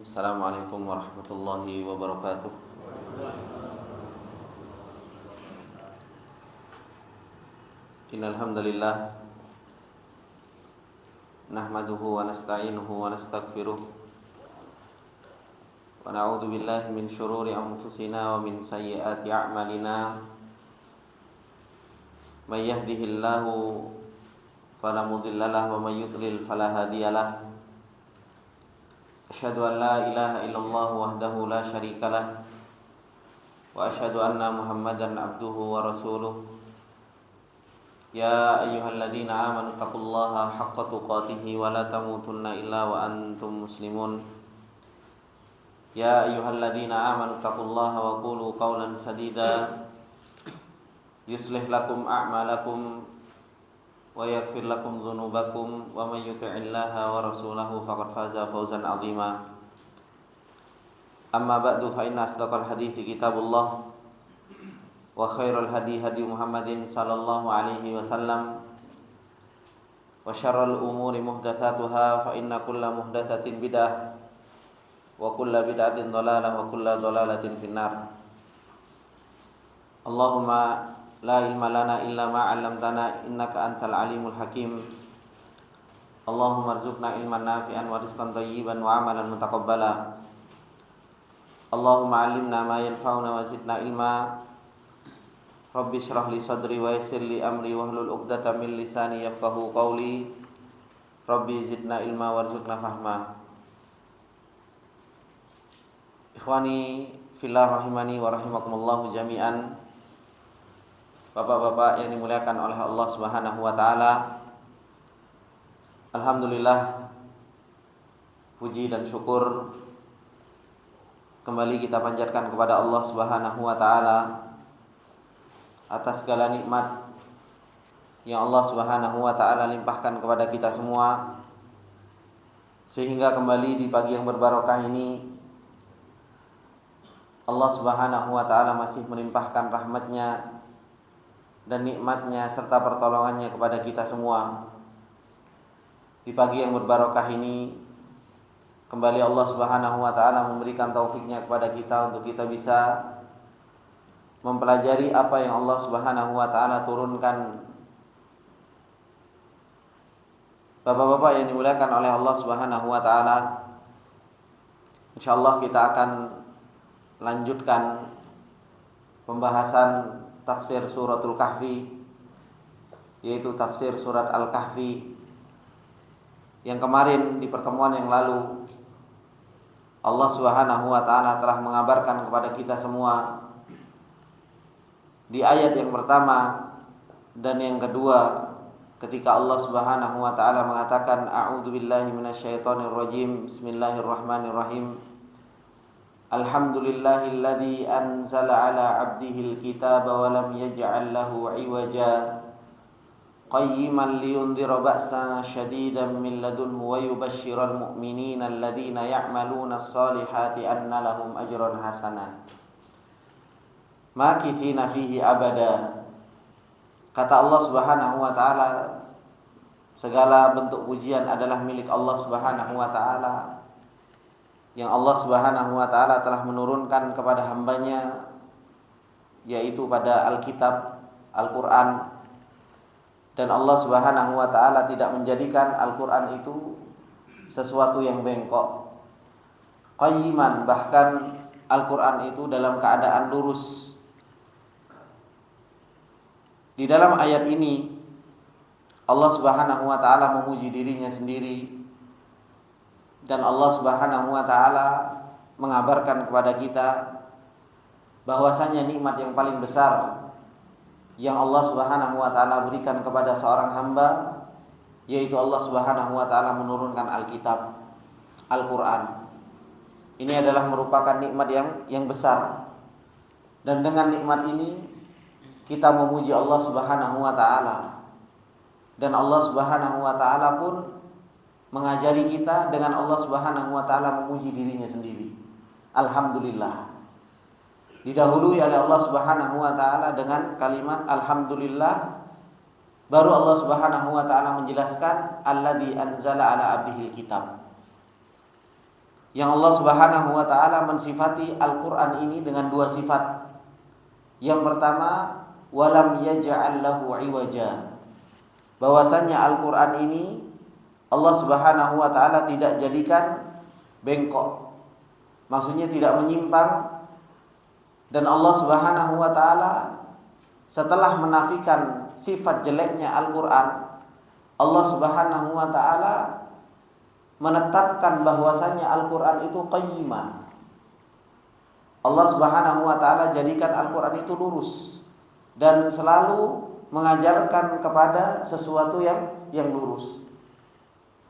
Assalamualaikum warahmatullahi wabarakatuh. Innal hamdalillah nahmaduhu wa nasta'inuhu wa nastaghfiruh wa na'udzu billahi min syururi anfusina wa min sayyiati a'malina. May yahdihillahu fala mudilla lahu wa may yudlil fala hadiyalah. Asyhadu an la ilaha illallah wahdahu la syarikalah wa asyhadu anna Muhammadan abduhu wa rasuluh. Ya ayyuhalladzina amanu taqullaha haqqa tuqatih wa la tamutunna illa wa antum muslimun. Ya ayyuhalladzina amanu taqullaha wa qulu qawlan sadida yuslih lakum a'malakum wa yaghfir lakum dzunubakum wa may yuti'illaha wa rasulahu faqad faza fawzan 'azima. Amma ba'du fa inna asdaqal hadithi kitabullah wa khairul hadi hadi Muhammadin sallallahu alaihi wasallam wa syarrul umuri muhdatsatuha fa inna kulla muhdatsatin bid'ah wa kulla bid'atin dhalalah wa kulla dhalalatin finnar. Allahumma la ilma lana illa ma 'allamtana innaka antal alimul hakim. Allahumma arzuqna ilman nafi'an wa rizqan thayyiban wa 'amalan mutaqabbala. Allahumma 'allimna ma yanfa'una wa zidna ilma. Rabbi shrah li sadri wa yassir li amri wahlul 'uqdatam min lisani yafqahu qawli. Rabbi zidna ilma warzuqna fahma. Ikhwani fillah rahimani wa rahimakumullah jami'an. Bapak-bapak yang dimuliakan oleh Allah Subhanahu wa taala. Alhamdulillah, puji dan syukur kembali kita panjatkan kepada Allah Subhanahu wa taala atas segala nikmat yang Allah Subhanahu wa taala limpahkan kepada kita semua, sehingga kembali di pagi yang berbarokah ini Allah Subhanahu wa taala masih melimpahkan rahmatnya dan nikmatnya serta pertolongannya kepada kita semua. Di pagi yang berbarokah ini kembali Allah Subhanahu wa taala memberikan taufiknya kepada kita untuk kita bisa mempelajari apa yang Allah Subhanahu wa taala turunkan. Bapak-bapak yang dimuliakan oleh Allah Subhanahu wa taala, insyaallah kita akan lanjutkan pembahasan tafsir suratul Kahfi, yaitu tafsir surat Al-Kahfi. Yang kemarin di pertemuan yang lalu Allah Subhanahu wa taala telah mengabarkan kepada kita semua di ayat yang pertama dan yang kedua, ketika Allah Subhanahu wa taala mengatakan a'udzubillahi minasyaitonirrajim, bismillahirrahmanirrahim. Alhamdulillahilladzi anzala ala 'abdihil kitaba wa lam yaj'al lahu 'iwaja qayyiman liyundhira ba'san shadidan min ladunhu wa yubashshiral mu'minina alladzina ya'malunas salihati anna lahum ajran hasanan makithina fihi abada. Kata Allah Subhanahu wa taala, segala bentuk pujian adalah milik Allah Subhanahu wa taala, yang Allah Subhanahu wa taala telah menurunkan kepada hambanya, yaitu pada Alkitab, Al-Qur'an. Dan Allah Subhanahu wa taala tidak menjadikan Al-Qur'an itu sesuatu yang bengkok. Qayyiman, bahkan Al-Qur'an itu dalam keadaan lurus. Di dalam ayat ini Allah Subhanahu wa taala memuji dirinya sendiri. Dan Allah Subhanahu wa taala mengabarkan kepada kita bahwasanya nikmat yang paling besar yang Allah Subhanahu wa taala berikan kepada seorang hamba, yaitu Allah Subhanahu wa taala menurunkan Alkitab, Al-Qur'an. Ini adalah merupakan nikmat yang besar. Dan dengan nikmat ini kita memuji Allah Subhanahu wa taala. Dan Allah Subhanahu wa taala pun mengajari kita dengan Allah Subhanahu wa taala memuji dirinya sendiri. Alhamdulillah. Didahului oleh Allah Subhanahu wa taala dengan kalimat alhamdulillah, baru Allah Subhanahu wa taala menjelaskan alladzi anzala ala abdihil kitab. yang Allah Subhanahu wa taala mensifati Al-Qur'an ini dengan dua sifat. Yang pertama, walam yaj'al lahu iwaja. Bahwasanya Al-Qur'an ini Allah Subhanahu wa taala tidak jadikan bengkok. Maksudnya tidak menyimpang, dan Allah Subhanahu wa taala setelah menafikan sifat jeleknya Al-Qur'an, Allah Subhanahu wa taala menetapkan bahwasanya Al-Qur'an itu qayyimah. Allah Subhanahu wa taala jadikan Al-Qur'an itu lurus dan selalu mengajarkan kepada sesuatu yang lurus.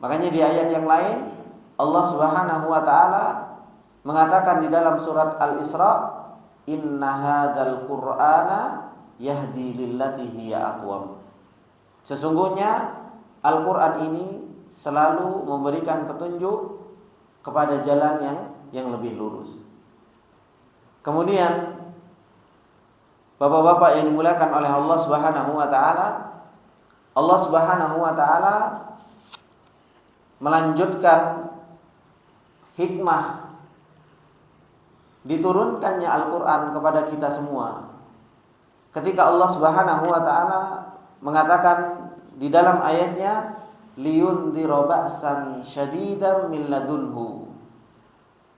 Makanya di ayat yang lain Allah Subhanahu wa taala mengatakan di dalam surat Al-Isra, "Inna hadzal Qur'ana yahdi lillati hiya aqwam." Sesungguhnya Al-Qur'an ini selalu memberikan petunjuk kepada jalan yang lebih lurus. Kemudian Bapak-bapak yang dimuliakan oleh Allah Subhanahu wa taala, Allah Subhanahu wa taala melanjutkan hikmah diturunkannya Al-Qur'an kepada kita semua. Ketika Allah Subhanahu wa taala mengatakan di dalam ayatnya, liyundhira ba'san syadidan min ladunhu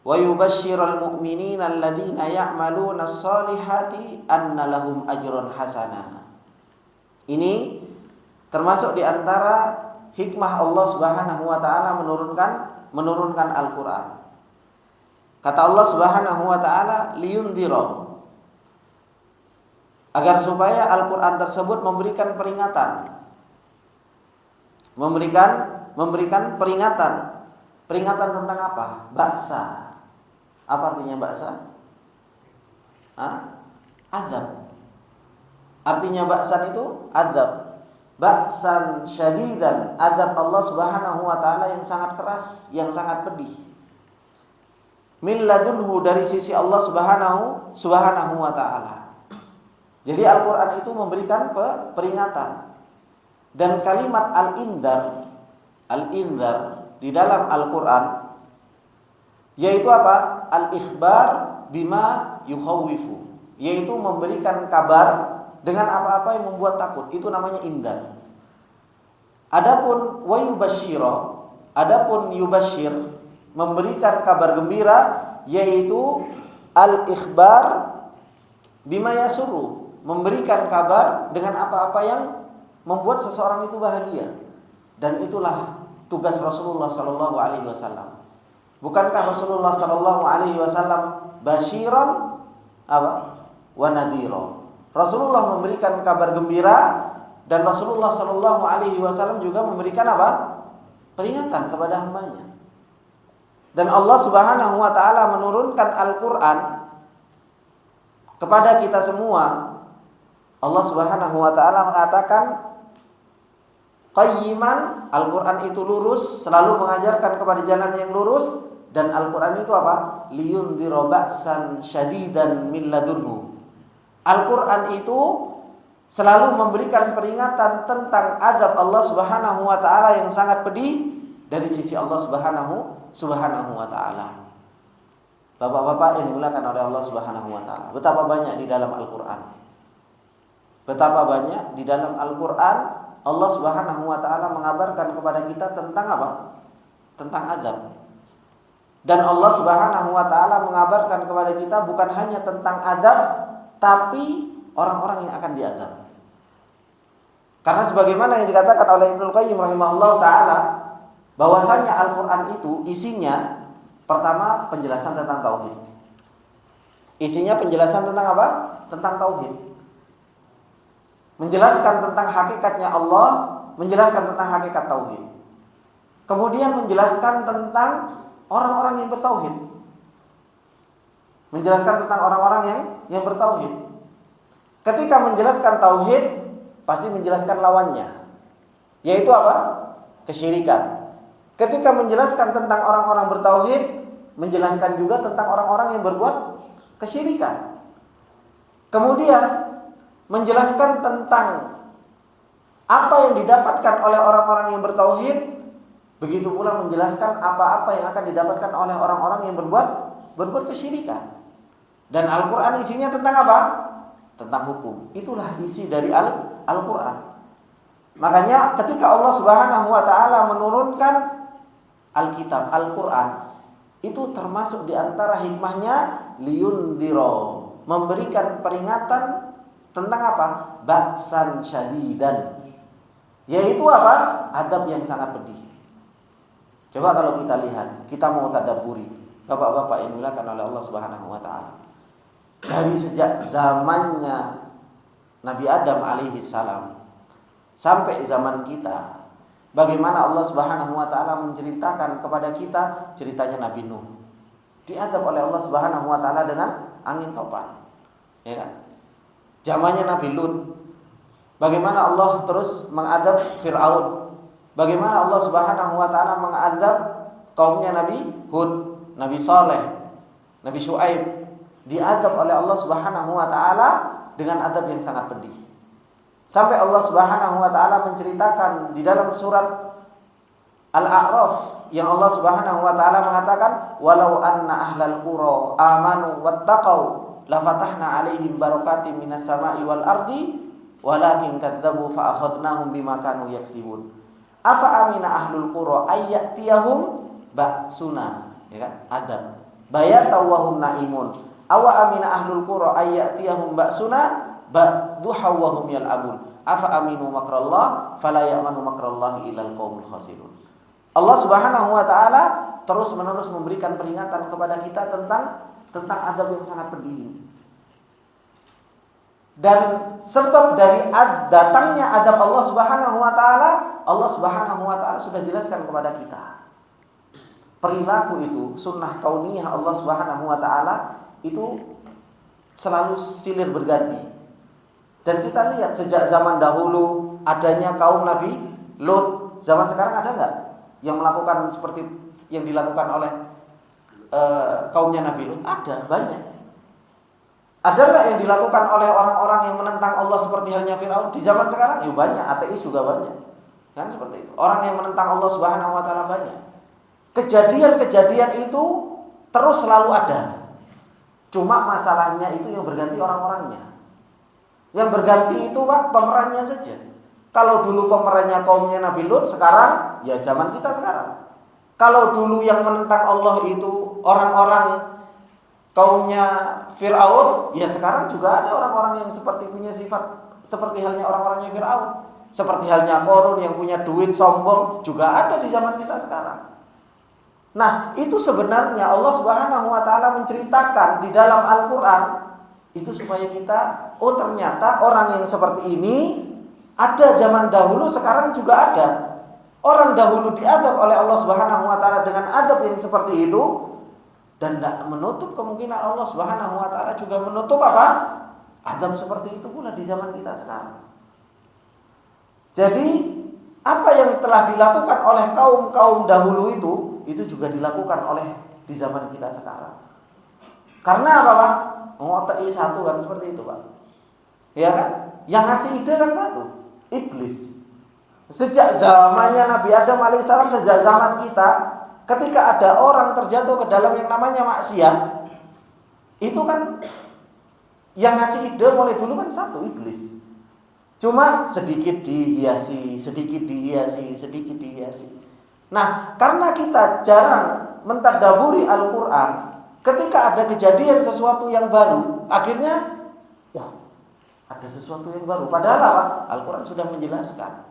wa yubashshiral mu'minina alladziina ya'maluna ash-shalihati anna lahum ajran hasanah. Ini termasuk di antara hikmah Allah Subhanahu wa taala menurunkan Al-Qur'an. Kata Allah Subhanahu wa taala, liyundhira, agar supaya Al-Qur'an tersebut memberikan peringatan. Memberikan peringatan. Peringatan tentang apa? Ba'sa. Apa artinya ba'sa? Azab. Artinya ba'san itu azab. Ba'san syadidan, azab Allah Subhanahu wa taala yang sangat keras, yang sangat pedih. Min ladunhu, dari sisi Allah Subhanahu wa taala. Jadi Al-Qur'an itu memberikan peringatan. Dan kalimat al-indar di dalam Al-Qur'an yaitu apa? Al-ikhbar bima yukhawwifu, yaitu memberikan kabar dengan apa-apa yang membuat takut. Itu namanya indar. Adapun yubashshir, memberikan kabar gembira, yaitu al-ikhbar bima yasurru, memberikan kabar dengan apa-apa yang membuat seseorang itu bahagia. Dan itulah tugas Rasulullah sallallahu alaihi wasallam. Bukankah Rasulullah sallallahu alaihi wasallam basyiran wa nadhira? Rasulullah memberikan kabar gembira, dan Rasulullah sallallahu alaihi wasallam juga memberikan peringatan kepada hambanya. Dan Allah Subhanahu wa taala menurunkan Al-Qur'an kepada kita semua. Allah Subhanahu wa taala mengatakan qayyiman, Al-Qur'an itu lurus, selalu mengajarkan kepada jalan yang lurus. Dan Al-Qur'an itu apa? Liyundhira ba'san syadidan min ladunhu. Al-Qur'an itu selalu memberikan peringatan tentang adab Allah Subhanahu wa taala yang sangat pedih dari sisi Allah Subhanahu wa taala. Bapak-bapak yang dimuliakan oleh Allah Subhanahu wa taala, betapa banyak di dalam Al-Qur'an. Betapa banyak di dalam Al-Qur'an Allah Subhanahu wa taala mengabarkan kepada kita tentang apa? Tentang adab. Dan Allah Subhanahu wa taala mengabarkan kepada kita bukan hanya tentang adab, tapi orang-orang yang akan diadab. Karena sebagaimana yang dikatakan oleh Ibnu Qayyim rahimahullahu taala, bahwasanya Al-Qur'an itu isinya pertama penjelasan tentang tauhid. Isinya penjelasan tentang apa? Tentang tauhid. Menjelaskan tentang hakikatnya Allah, menjelaskan tentang hakikat tauhid. Kemudian menjelaskan tentang orang-orang yang bertauhid. Menjelaskan tentang orang-orang yang bertauhid. Ketika menjelaskan tauhid, pasti menjelaskan lawannya, yaitu apa? Kesyirikan. Ketika menjelaskan tentang orang-orang bertauhid, menjelaskan juga tentang orang-orang yang berbuat kesyirikan. Kemudian menjelaskan tentang apa yang didapatkan oleh orang-orang yang bertauhid Begitu pula menjelaskan apa-apa yang akan didapatkan oleh orang-orang yang berbuat kesyirikan. Dan Al-Quran isinya tentang apa? Tentang hukum. Itulah isi dari Al-Quran. Makanya ketika Allah Subhanahu wa taala menurunkan Alkitab, Al-Quran, itu termasuk di antara hikmahnya liyundhiro, memberikan peringatan tentang apa? Ba'san syadidan. Yaitu apa? Adab yang sangat pedih. Coba kalau kita lihat, kita mau tadabburi, Bapak-bapak yang dimuliakan oleh Allah Subhanahu wa taala. Dari sejak zamannya Nabi Adam alaihi salam sampai zaman kita, bagaimana Allah Subhanahu wa taala menceritakan kepada kita ceritanya Nabi Nuh. Diadab oleh Allah Subhanahu wa taala dengan angin topan. Ya kan? Zamannya Nabi Lut. Bagaimana Allah terus mengadab Fir'aun. Bagaimana Allah Subhanahu wa taala mengadab kaumnya Nabi Hud, Nabi Saleh, Nabi Syuaib. Diadab oleh Allah Subhanahu wa taala dengan adab yang sangat pedih. Sampai Allah Subhanahu wa taala menceritakan di dalam surat Al-A'raf yang Allah Subhanahu wa taala mengatakan, "Walau anna ahlal qura amanu wattaqau lafatahna 'alaihim barakatim minas sama'i wal ardi walakin kadzdzabu fa akhadnahum bima kanu yaksibun. Afa amina ahlul qura ayyatiyahum ba'suna." Ya kan? Adab. Bayata wa hum naimun. Awa amina ahlul qura ayyatiyahum ba'suna duha wa hum yal'abun. Afa aminu makrallah fala ya'manu makrallahi illal qaumul khasirun. Allah Subhanahu wa taala terus-menerus memberikan peringatan kepada kita tentang adab yang sangat pedih. Dan sebab dari datangnya adab Allah Subhanahu wa taala, Allah Subhanahu wa taala sudah jelaskan kepada kita. Perilaku itu sunnah kauniyah Allah Subhanahu wa taala itu selalu silih berganti. Dan kita lihat sejak zaman dahulu adanya kaum Nabi Lut. Zaman sekarang ada enggak yang melakukan seperti yang dilakukan oleh kaumnya Nabi Lut? Ada, banyak. Ada enggak yang dilakukan oleh orang-orang yang menentang Allah seperti halnya Firaun? Di zaman sekarang ya banyak, ateis juga banyak. Kan seperti itu. Orang yang menentang Allah Subhanahu wa taala banyak. Kejadian-kejadian itu terus selalu ada. Cuma masalahnya itu yang berganti orang-orangnya. Yang berganti itu Pak, pemerannya saja. Kalau dulu pemerannya kaumnya Nabi Lut, sekarang ya zaman kita sekarang. Kalau dulu yang menentang Allah itu orang-orang kaumnya Fir'aun, ya sekarang juga ada orang-orang yang seperti punya sifat seperti halnya orang-orangnya Fir'aun. Seperti halnya Qarun yang punya duit sombong, juga ada di zaman kita sekarang. Nah, itu sebenarnya Allah Subhanahu wa taala menceritakan di dalam Al-Qur'an itu supaya kita, oh ternyata orang yang seperti ini ada zaman dahulu, sekarang juga ada. Orang dahulu diadab oleh Allah Subhanahu wa taala dengan adab yang seperti itu, dan tidak menutup kemungkinan Allah Subhanahu wa taala juga menutup apa? Adab seperti itu pula di zaman kita sekarang. Jadi, apa yang telah dilakukan oleh kaum-kaum dahulu itu juga dilakukan oleh di zaman kita sekarang. Karena apa Pak? Ngotai satu kan seperti itu Pak. Ya kan? Yang ngasih ide kan satu, iblis. Sejak zamannya Nabi Adam alaihissalam, sejak zaman kita, ketika ada orang terjatuh ke dalam yang namanya maksiat, itu kan yang ngasih ide mulai dulu kan satu, iblis. Cuma sedikit dihiasi, sedikit dihiasi, sedikit dihiasi. Nah, karena kita jarang mentadaburi Al-Quran, ketika ada kejadian sesuatu yang baru, akhirnya, wah, ada sesuatu yang baru. Padahal apa? Al-Quran sudah menjelaskan.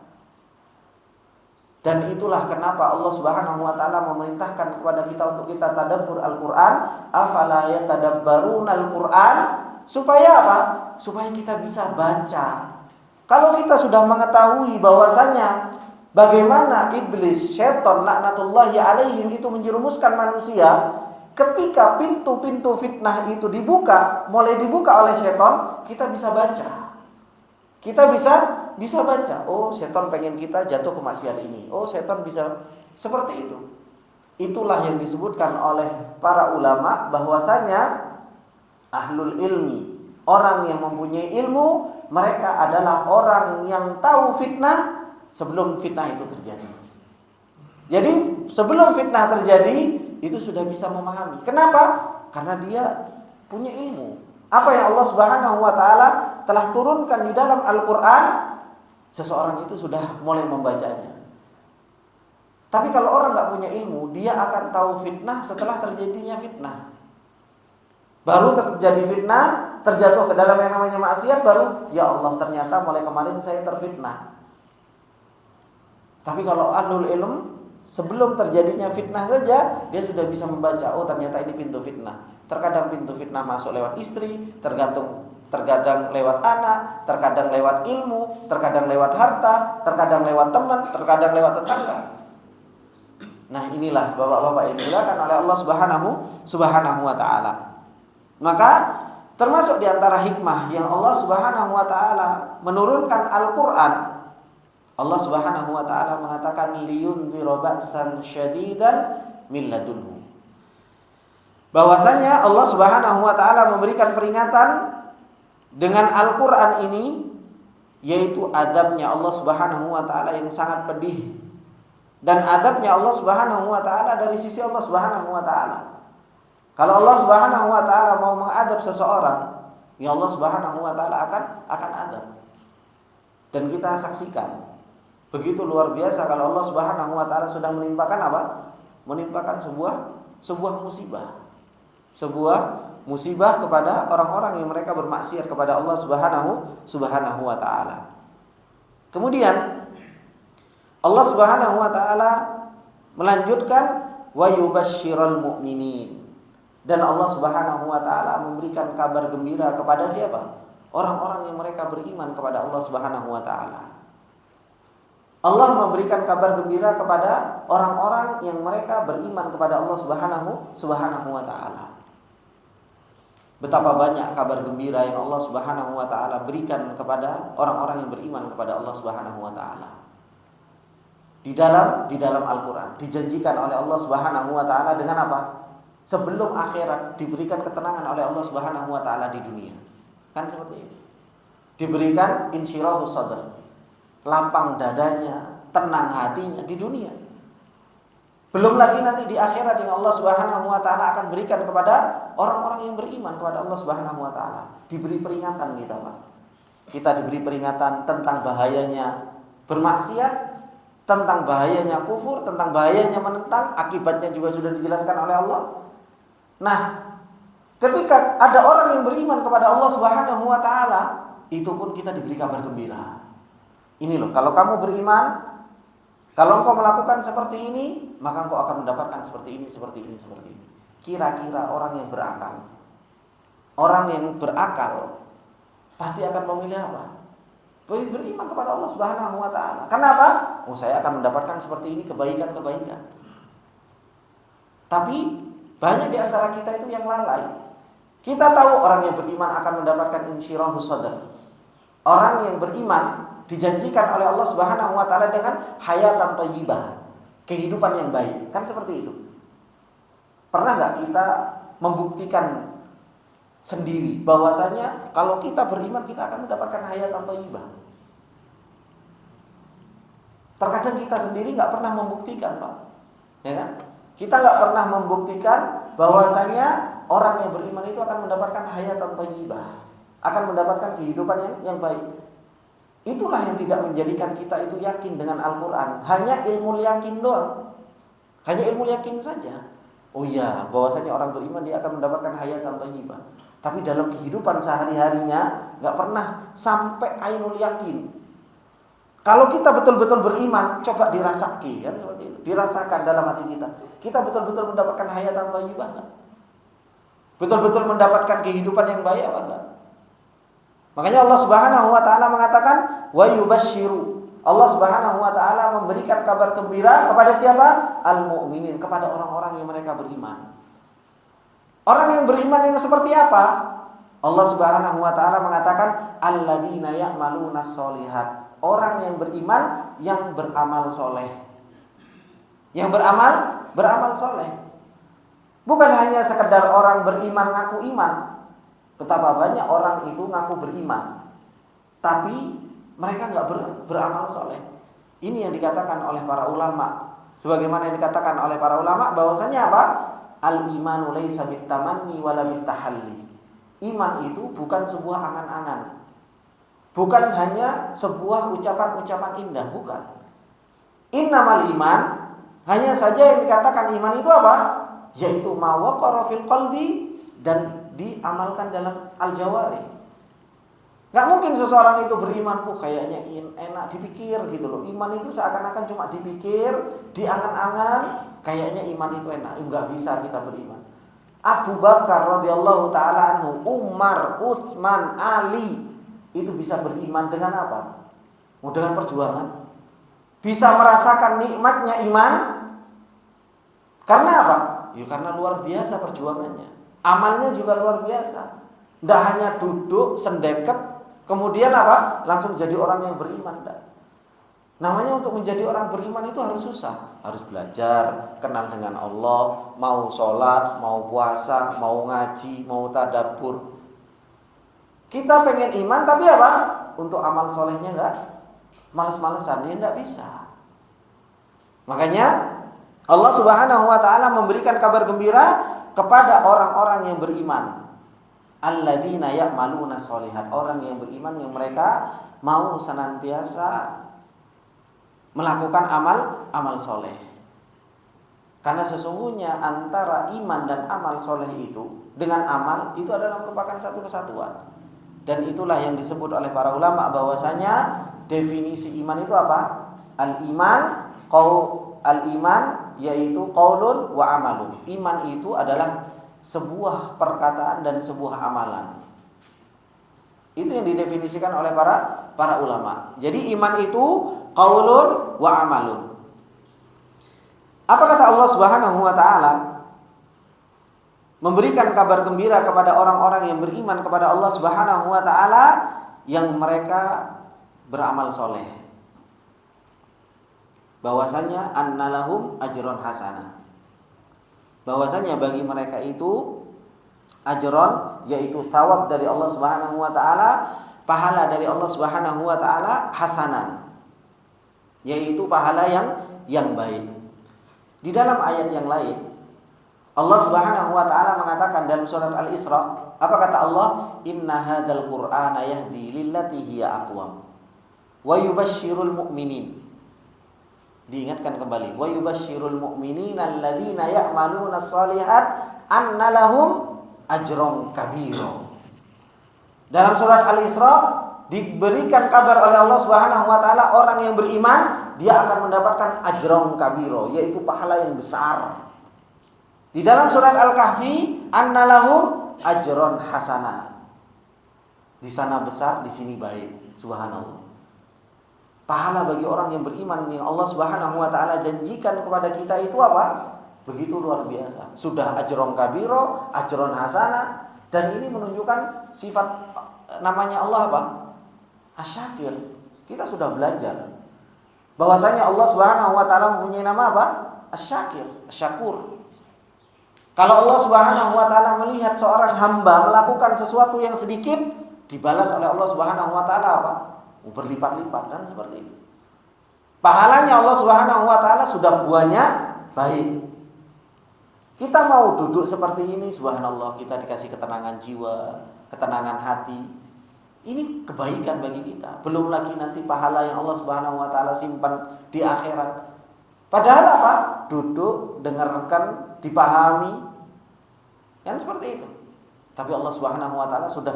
Dan itulah kenapa Allah Subhanahu wa taala memerintahkan kepada kita untuk kita tadabbur Al-Quran. Afala yatadabbarunal Quran, supaya apa? Supaya kita bisa baca. Kalau kita sudah mengetahui bahwasanya bagaimana iblis, syaitan laknatullahi alaihim itu menjerumuskan manusia, ketika pintu-pintu fitnah itu dibuka, mulai dibuka oleh syaitan, kita bisa baca. Kita bisa baca, oh syaitan pengen kita jatuh ke maksiat ini. Oh syaitan bisa seperti itu. Itulah yang disebutkan oleh para ulama bahwasanya ahlul ilmi, orang yang mempunyai ilmu, mereka adalah orang yang tahu fitnah sebelum fitnah itu terjadi. Jadi sebelum fitnah terjadi itu sudah bisa memahami. Kenapa? Karena dia punya ilmu. Apa yang Allah Subhanahu wa taala telah turunkan di dalam Al-Qur'an, seseorang itu sudah mulai membacanya. Tapi kalau orang nggak punya ilmu, dia akan tahu fitnah setelah terjadinya fitnah. Baru terjadi fitnah, terjatuh ke dalam yang namanya maksiat, baru ya Allah ternyata mulai kemarin saya terfitnah. Tapi kalau ahlul ilm, sebelum terjadinya fitnah saja dia sudah bisa membaca, oh ternyata ini pintu fitnah. Terkadang pintu fitnah masuk lewat istri, terkadang lewat anak, terkadang lewat ilmu, terkadang lewat harta, terkadang lewat teman, terkadang lewat tetangga. Nah, inilah bapak-bapak yang dimuliakan oleh Allah Subhanahu wa taala. Maka termasuk di antara hikmah yang Allah Subhanahu wa taala menurunkan Al-Qur'an, Allah Subhanahu wa taala mengatakan liyundhira ba'san syadidan min ladunhu. Bahwasanya Allah Subhanahu wa taala memberikan peringatan dengan Al-Qur'an ini, yaitu adabnya Allah Subhanahu wa taala yang sangat pedih. Dan adabnya Allah Subhanahu wa taala dari sisi Allah Subhanahu wa taala. Kalau Allah Subhanahu wa taala mau mengadab seseorang, ya Allah Subhanahu wa taala akan adab. Dan kita saksikan begitu luar biasa kalau Allah Subhanahu wa taala sudah menimpakan apa? Menimpakan sebuah musibah. Sebuah musibah kepada orang-orang yang mereka bermaksiat kepada Allah Subhanahu wa taala. Kemudian Allah Subhanahu wa taala melanjutkan wa yubashsyiral mu'minin. Dan Allah Subhanahu wa taala memberikan kabar gembira kepada siapa? Orang-orang yang mereka beriman kepada Allah Subhanahu wa taala. Allah memberikan kabar gembira kepada orang-orang yang mereka beriman kepada Allah Subhanahu wa taala. Betapa banyak kabar gembira yang Allah Subhanahu wa taala berikan kepada orang-orang yang beriman kepada Allah Subhanahu wa taala. Di dalam Al-Qur'an dijanjikan oleh Allah Subhanahu wa taala dengan apa? Sebelum akhirat diberikan ketenangan oleh Allah Subhanahu wa taala di dunia. Kan seperti itu. Diberikan insyirahus sadr, lapang dadanya, tenang hatinya di dunia. Belum lagi nanti di akhirat yang Allah Subhanahu wa taala akan berikan kepada orang-orang yang beriman kepada Allah Subhanahu wa taala. Diberi peringatan kita, Pak. Kita diberi peringatan tentang bahayanya bermaksiat, tentang bahayanya kufur, tentang bahayanya menentang, akibatnya juga sudah dijelaskan oleh Allah. Nah, ketika ada orang yang beriman kepada Allah Subhanahu wa taala, itu pun kita diberi kabar gembira. Ini loh, kalau kamu beriman, kalau engkau melakukan seperti ini, maka engkau akan mendapatkan seperti ini, seperti ini, seperti ini. Kira-kira orang yang berakal, pasti akan memilih apa? Beriman kepada Allah Subhanahu wa taala. Kenapa? Oh, saya akan mendapatkan seperti ini, kebaikan-kebaikan. Tapi banyak di antara kita itu yang lalai. Kita tahu orang yang beriman akan mendapatkan insyirahus sadr. Orang yang beriman dijanjikan oleh Allah Subhanahu wa taala dengan hayatan thayyibah, kehidupan yang baik. Kan seperti itu. Pernah enggak kita membuktikan sendiri bahwasanya kalau kita beriman kita akan mendapatkan hayatan thayyibah? Terkadang kita sendiri enggak pernah membuktikan, Pak. Ya kan? Kita enggak pernah membuktikan bahwasanya orang yang beriman itu akan mendapatkan hayatan thayyibah, akan mendapatkan kehidupan yang baik. Itulah yang tidak menjadikan kita itu yakin dengan Al-Qur'an. Hanya ilmu yakin doang. Hanya ilmu yakin saja. Oh iya, bahwasanya orang beriman dia akan mendapatkan hayatan thayyibah. Tapi dalam kehidupan sehari-harinya enggak pernah sampai ainul yakin. Kalau kita betul-betul beriman, coba dirasaki, kan seperti itu. Dirasakan dalam hati kita. Kita betul-betul mendapatkan hayatan thayyibah enggak? Betul-betul mendapatkan kehidupan yang baik apa enggak? Makanya Allah Subhanahu wa taala mengatakan wa yubashsyiru. Allah Subhanahu wa taala memberikan kabar gembira kepada siapa? Al-mu'minin, kepada orang-orang yang mereka beriman. Orang yang beriman yang seperti apa? Allah Subhanahu wa taala mengatakan alladzina ya'malunas sholihat. Orang yang beriman yang beramal soleh. Yang beramal soleh. Bukan hanya sekedar orang beriman ngaku iman. Betapa banyak orang itu ngaku beriman, tapi mereka nggak beramal soleh. Ini yang dikatakan oleh para ulama. Sebagaimana yang dikatakan oleh para ulama bahwasanya apa? Al-imanu laisa bitamanni wala bitahalli. Iman itu bukan sebuah angan-angan. Bukan hanya sebuah ucapan-ucapan indah, bukan. Innamal iman, hanya saja yang dikatakan iman itu apa? Yaitu ma waqara fil qalbi, dan diamalkan dalam al-jawarih. Gak mungkin seseorang itu beriman, kayaknya enak dipikir gitu loh. Iman itu seakan-akan cuma dipikir, diangan-angan, kayaknya iman itu enak. Enggak bisa kita beriman. Abu Bakar radhiyallahu taala anhu, Umar, Utsman, Ali itu bisa beriman dengan apa? Dengan perjuangan. Bisa merasakan nikmatnya iman karena apa? Ya karena luar biasa perjuangannya. Amalnya juga luar biasa. Tidak hanya duduk sendekep kemudian apa? Langsung jadi orang yang beriman. Tidak. Namanya untuk menjadi orang beriman itu harus susah. Harus belajar, kenal dengan Allah, mau sholat, mau puasa, mau ngaji, mau tadabbur. Kita pengen iman tapi apa? Untuk amal solehnya enggak, males-malesan, dia enggak bisa. Makanya Allah Subhanahu wa taala memberikan kabar gembira kepada orang-orang yang beriman. Alladzina ya'maluna sholihat, orang yang beriman yang mereka mau senantiasa melakukan amal soleh. Karena sesungguhnya antara iman dan amal soleh itu dengan amal itu adalah merupakan satu kesatuan. Dan itulah yang disebut oleh para ulama bahwasanya definisi iman itu apa? Al-iman yaitu qaulun wa amalun. Iman itu adalah sebuah perkataan dan sebuah amalan. Itu yang didefinisikan oleh para ulama. Jadi iman itu qaulun wa amalun. Apa kata Allah Subhanahu wa taala? Memberikan kabar gembira kepada orang-orang yang beriman kepada Allah Subhanahu wa taala yang mereka beramal soleh. Bahwasanya annalahum ajron hasanah. Bahwasanya bagi mereka itu ajron, yaitu thawab dari Allah Subhanahu wa taala, pahala dari Allah Subhanahu wa taala, hasanan, yaitu pahala yang baik. Di dalam ayat yang lain Allah Subhanahu wa taala mengatakan dalam surat Al-Isra, apa kata Allah? Inna hadzal qur'ana yahdi lillati hiya aqwam wa yubashshirul mu'minin. Diingatkan kembali, wa yubashshirul mu'minina alladzina ya'maluna shalihat anna lahum ajron kabira. Dalam surat Al-Isra diberikan kabar oleh Allah Subhanahu wa taala orang yang beriman dia akan mendapatkan ajron kabira, yaitu pahala yang besar. Di dalam surat Al-Kahfi, annalahum ajron hasanah. Di sana besar, di sini baik. Subhanallah. Pahala bagi orang yang beriman yang Allah Subhanahu wa taala janjikan kepada kita itu apa? Begitu luar biasa. Sudah ajron kabiro, ajron hasanah, dan ini menunjukkan sifat namanya Allah apa? Asy-Syakir. Kita sudah belajar bahwasanya Allah Subhanahu wa taala mempunyai nama apa? Asy-Syakir, Asy-Syakur. Kalau Allah Subhanahu wa taala melihat seorang hamba melakukan sesuatu yang sedikit, dibalas oleh Allah Subhanahu wa taala apa? Berlipat-lipat, dan seperti itu. Pahalanya Allah Subhanahu wa taala sudah banyak baik. Kita mau duduk seperti ini, subhanallah, kita dikasih ketenangan jiwa, ketenangan hati. Ini kebaikan bagi kita. Belum lagi nanti pahala yang Allah Subhanahu wa taala simpan di akhirat. Padahal apa? Duduk, dengarkan, dipahami, kan seperti itu. Tapi Allah Subhanahu wa taala sudah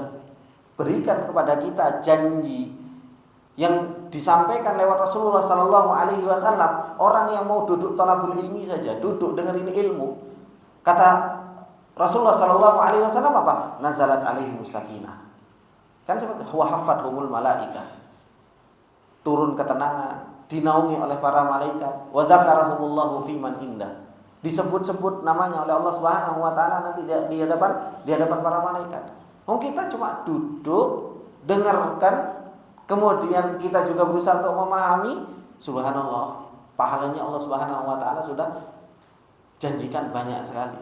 berikan kepada kita janji yang disampaikan lewat Rasulullah sallallahu alaihi wasallam. Orang yang mau duduk talabul ilmi saja, duduk dengerin ilmu, kata Rasulullah sallallahu alaihi wasallam apa? Nazalat alaihimus sakinah. Kan seperti wa hafathumul malaikah. Turun ketenangan, dinaungi oleh para malaikat, wa dzakarahumullahu fiman indah. Disebut-sebut namanya oleh Allah Subhanahu wa taala nanti di hadapan para malaikat. Kita cuma duduk, dengarkan, kemudian kita juga berusaha untuk memahami, subhanallah, pahalanya Allah Subhanahu wa taala sudah janjikan banyak sekali.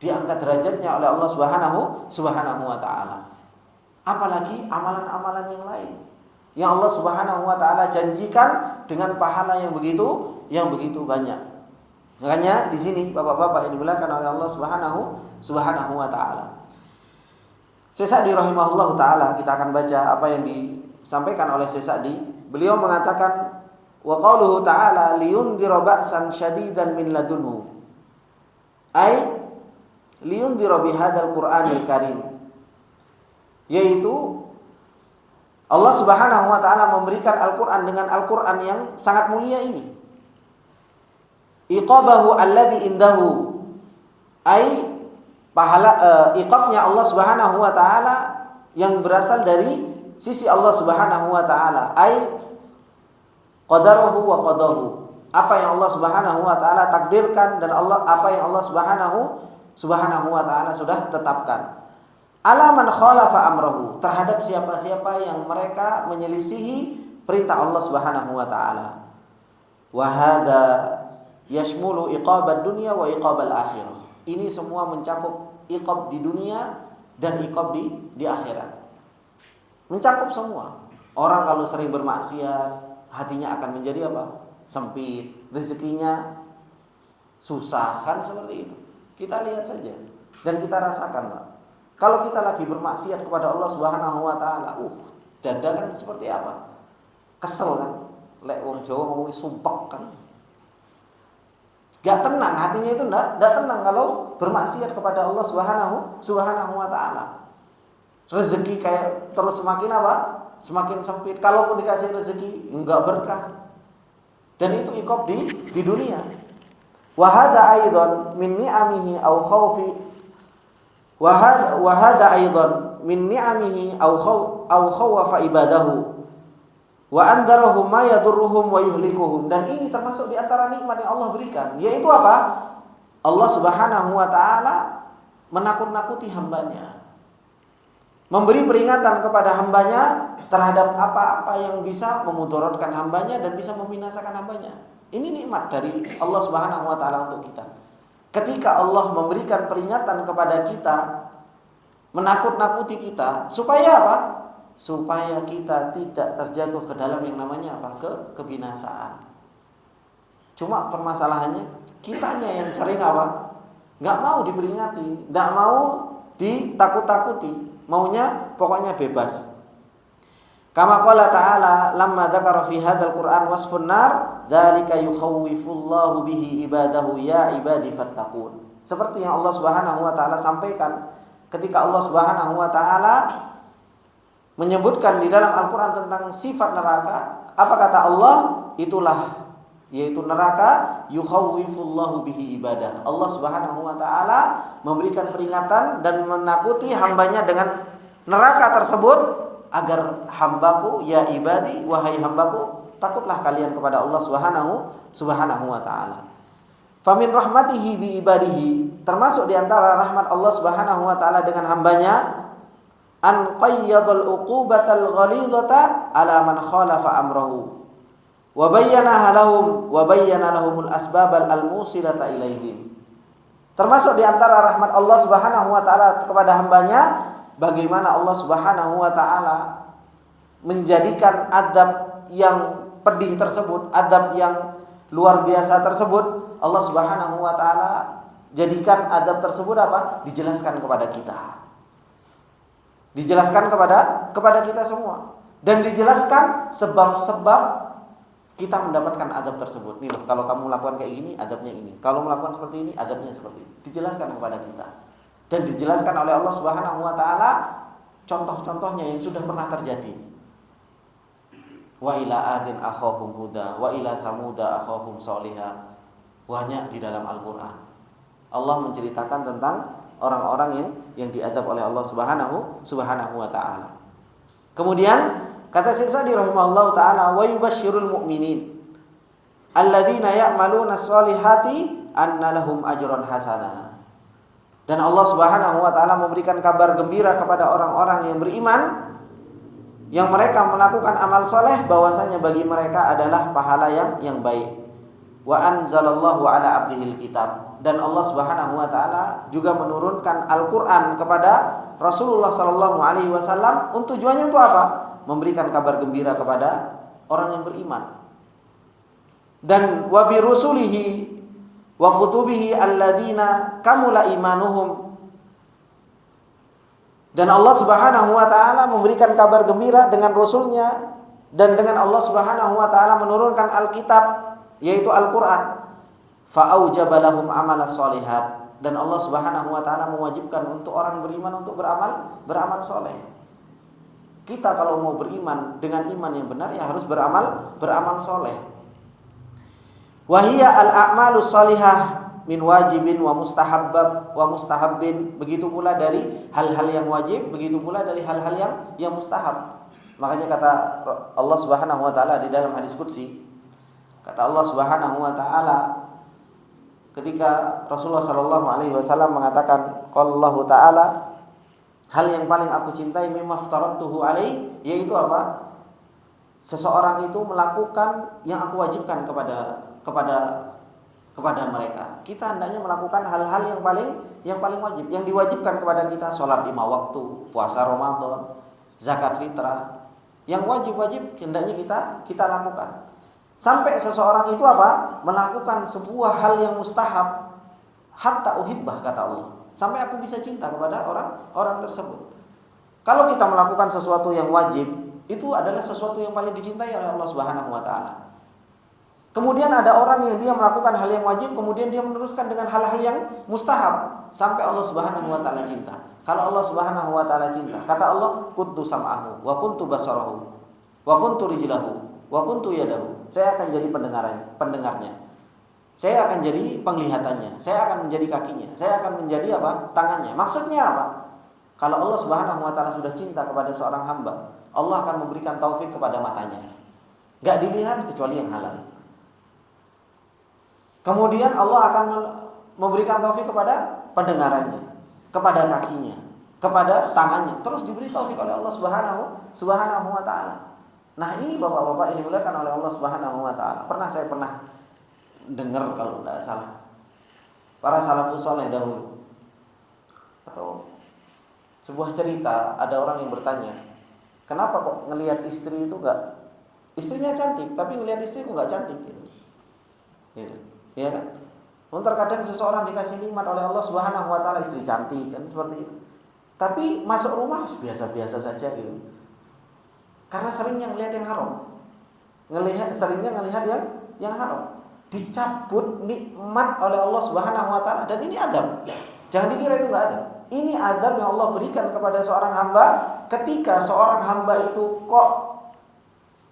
Diangkat derajatnya oleh Allah Subhanahu wa taala. Apalagi amalan-amalan yang lain yang Allah Subhanahu wa taala janjikan dengan pahala yang begitu yang begitu banyak. Makanya di sini bapak-bapak yang dimuliakan oleh Allah Subhanahu wa taala. Syekh Sa'di rahimahullahu taala, kita akan baca apa yang disampaikan oleh Syekh Sa'di. Beliau mengatakan wa qauluhu ta'ala liyundhira ba'san syadidan min ladunhu. Ai liyundhira bihadzal Qur'anil karim. Yaitu Allah Subhanahu wa taala memberikan Al-Qur'an dengan Al-Qur'an yang sangat mulia ini. Iqabahu alladhi indahu. Ai pahala iqabnya Allah Subhanahu wa taala yang berasal dari sisi Allah Subhanahu wa taala. Ai qadarahu wa qadahu. Apa yang Allah Subhanahu wa taala takdirkan dan apa yang Allah Subhanahu wa taala sudah tetapkan. Ala man khalafa amrahu, terhadap siapa-siapa yang mereka menyelisihi perintah Allah Subhanahu wa taala. Wa hadza yashmulu iqabad dunya wa iqabal akhirah. Ini semua mencakup iqab di dunia dan iqab di akhirat. Mencakup semua. Orang kalau sering bermaksiat, hatinya akan menjadi apa? Sempit, rezekinya susah, kan seperti itu. Kita lihat saja dan kita rasakan, Pak. Kalau kita lagi bermaksiat kepada Allah Subhanahu wa taala, dada kan seperti apa? Kesel kan? Lek wong Jawa ngomong sumpek kan. Gak tenang, hatinya itu enggak tenang kalau bermaksiat kepada Allah Subhanahu wa taala. Rezeki kayak terus semakin apa? Semakin sempit. Kalaupun dikasih rezeki enggak berkah. Dan itu iqab di dunia. Wa hadza aidan min ni'amihi aw khaufi wa hadza aidan min ni'amihi aw khawafa ibadahu wa andarahum ma yadurruhum wa yuhlikuhum. Dan ini termasuk di antara nikmat yang Allah berikan, yaitu apa? Allah Subhanahu wa taala menakut-nakuti hambanya, memberi peringatan kepada hambanya terhadap apa-apa yang bisa memudaratkan hambanya dan bisa membinasakan hambanya. Ini nikmat dari Allah Subhanahu wa taala untuk kita. Ketika Allah memberikan peringatan kepada kita, menakut-nakuti kita, supaya apa? Supaya kita tidak terjatuh ke dalam yang namanya apa? Kebinasaan. Cuma permasalahannya kitanya yang sering apa? Enggak mau diperingati, enggak mau ditakut-takuti, maunya pokoknya bebas. Kama qala ta'ala lamma dzakara fi hadzal Qur'an wasfun nar dzalika yukhawwifullahu bihi ibadahu ya ibadi fattaqun. Seperti yang Allah Subhanahu wa taala sampaikan ketika Allah Subhanahu wa taala menyebutkan di dalam Al-Qur'an tentang sifat neraka. Apa kata Allah? Itulah, yaitu neraka yukhawwifullahu bihi ibadah. Allah Subhanahu wa taala memberikan peringatan dan menakuti hambanya dengan neraka tersebut agar hambaku, ya ibadi, wahai hambaku, takutlah kalian kepada Allah Subhanahu wa taala. Famin rahmatihi bi ibadihi, termasuk di antara rahmat Allah Subhanahu wa taala dengan hambanya, an qayyadul uqubatal ghalidhata ala man khalafa amrahu wa bayyana lahumul asbabal almusilata ilaihim. Termasuk di antara rahmat Allah Subhanahu wa taala kepada hambanya, bagaimana Allah Subhanahu wa taala menjadikan adab yang pedih tersebut, adab yang luar biasa tersebut, Allah Subhanahu wa taala jadikan adab tersebut apa? Dijelaskan kepada kita. Dijelaskan kepada kita semua dan dijelaskan sebab-sebab kita mendapatkan adab tersebut. Nih loh, kalau kamu melakukan kayak gini, adabnya ini. Kalau melakukan seperti ini, adabnya seperti ini. Dijelaskan kepada kita. Dan dijelaskan oleh Allah Subhanahu wa taala contoh-contohnya yang sudah pernah terjadi. Wa ila adin akhahum huda wa ila thamuda akhahum salihah. Banyak di dalam Al-Qur'an. Allah menceritakan tentang orang-orang yang diadab oleh Allah Subhanahu wa taala. Kemudian kata Syekh Sa'di rahimahullahu taala, wa yubasysyirul mu'minin alladzina ya'maluna sholihati anna lahum ajran hasanah. Dan Allah Subhanahu wa taala memberikan kabar gembira kepada orang-orang yang beriman yang mereka melakukan amal soleh, bahwasanya bagi mereka adalah pahala yang baik. Wa anzalallahu ala abdihil kitab, dan Allah Subhanahu wa taala juga menurunkan Al-Qur'an kepada Rasulullah sallallahu alaihi wasallam untuk tujuannya untuk apa? Memberikan kabar gembira kepada orang yang beriman. dan wa bi rusulihi wa kutubihi alladzina kamula imanuhum. Dan Allah Subhanahu wa taala memberikan kabar gembira dengan rasulnya dan dengan Allah Subhanahu wa taala menurunkan Alkitab yaitu Al-Qur'an. Fa aujaba lahum amalas sholihat, dan Allah Subhanahu wa taala mewajibkan untuk orang beriman untuk beramal soleh. Kita kalau mau beriman dengan iman yang benar ya harus beramal soleh. Wa hiya al-a'malus sholihah min wajibin wa mustahabbin, begitu pula dari hal-hal yang wajib, begitu pula dari hal-hal yang mustahab. Makanya kata Allah Subhanahu wa taala di dalam hadis qudsi, kata Allah Subhanahu wa taala ketika Rasulullah sallallahu alaihi wasallam mengatakan qallahu taala, hal yang paling aku cintai mimma aftaratuhu alaihi, yaitu apa? Seseorang itu melakukan yang aku wajibkan kepada mereka. Kita hendaknya melakukan hal-hal yang paling wajib, yang diwajibkan kepada kita, sholat 5 waktu, puasa Ramadan, zakat fitrah. Yang wajib-wajib hendaknya kita lakukan. Sampai seseorang itu apa? Melakukan sebuah hal yang mustahab, hatta uhibbah, kata Allah. Sampai aku bisa cinta kepada orang tersebut. Kalau kita melakukan sesuatu yang wajib, itu adalah sesuatu yang paling dicintai oleh Allah Subhanahu wa taala. Kemudian ada orang yang dia melakukan hal yang wajib, kemudian dia meneruskan dengan hal-hal yang mustahab, sampai Allah Subhanahu wa taala cinta. Kalau Allah Subhanahu wa taala cinta, kata Allah, kuntu sam'ahu wa kuntu basarahu wa kuntu rijlahu wa kuntu yadahu. Saya akan jadi pendengarnya. Saya akan jadi penglihatannya, saya akan menjadi kakinya, saya akan menjadi apa? Tangannya. Maksudnya apa? Kalau Allah Subhanahu wa taala sudah cinta kepada seorang hamba, Allah akan memberikan taufik kepada matanya. Enggak dilihat kecuali yang halal. Kemudian Allah akan memberikan taufik kepada pendengarannya, kepada kakinya, kepada tangannya. Terus diberi taufik oleh Allah Subhanahu wa taala. Nah, ini Bapak-bapak ini dimuliakan oleh Allah Subhanahu wa taala. Saya pernah dengar kalau tidak salah, para salafus saleh dahulu, atau sebuah cerita, ada orang yang bertanya, kenapa kok ngelihat istri itu istrinya cantik, tapi ngelihat istri itu enggak cantik gitu. Ya kan? Terkadang seseorang dikasih nikmat oleh Allah Subhanahu wa taala, istri cantik kan, seperti itu. Tapi masuk rumah biasa-biasa saja gitu. Karena seringnya ngelihat yang haram. Seringnya ngelihat yang haram. Dicabut nikmat oleh Allah Subhanahu wa taala, dan ini adab. Jangan dikira itu enggak adab. Ini adab yang Allah berikan kepada seorang hamba ketika seorang hamba itu kok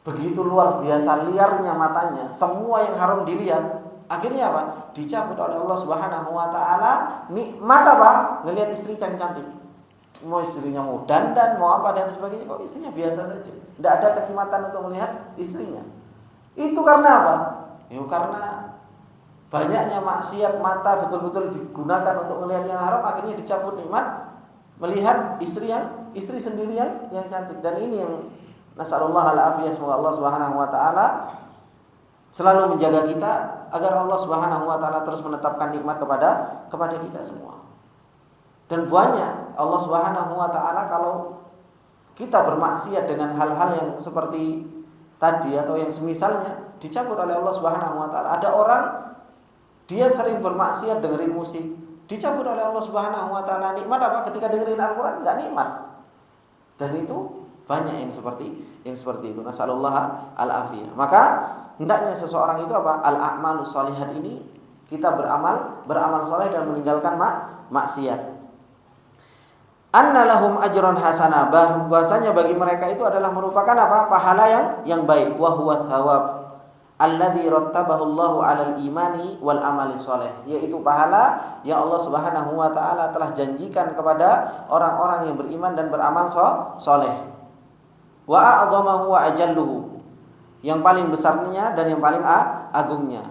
begitu luar biasa liarnya matanya, semua yang haram dilihat. Akhirnya apa? Dicabut oleh Allah Subhanahu wa taala nikmat apa? Ngelihat istri yang cantik. Mau istrinya mau dandan, mau apa dan sebagainya, kok istrinya biasa saja. Tidak ada kenikmatan untuk melihat istrinya. Itu karena apa? Ya karena banyaknya maksiat mata betul-betul digunakan untuk melihat yang haram, akhirnya dicabut nikmat melihat istri sendiri yang cantik. Dan ini yang nasallallahu al-afiyah, semoga Allah Subhanahu wa taala selalu menjaga kita agar Allah Subhanahu wa taala terus menetapkan nikmat kepada kita semua. Dan banyak Allah Subhanahu wa taala kalau kita bermaksiat dengan hal-hal yang seperti tadi atau yang semisalnya, dicabut oleh Allah Subhanahu wa taala. Ada orang dia sering bermaksiat dengerin musik, dicabut oleh Allah Subhanahu wa taala nikmat apa? Ketika dengerin Al-Qur'an enggak nikmat. Dan itu banyak yang seperti itu. Nasallallahu al-afiyah. Maka hendaknya seseorang itu apa? Al-a'malus sholihat ini kita beramal soleh dan meninggalkan maksiat. Anna lahum ajran hasanah, bahwasanya bagi mereka itu adalah merupakan apa? Pahala yang baik. Wa huwa thawab alladzi rattabahu Allahu 'alal imani wal amali sholeh, yaitu pahala yang Allah Subhanahu wa taala telah janjikan kepada orang-orang yang beriman dan beramal soleh. Wa a'dhamahu wa ajalluhu, yang paling besarnya dan yang paling agungnya.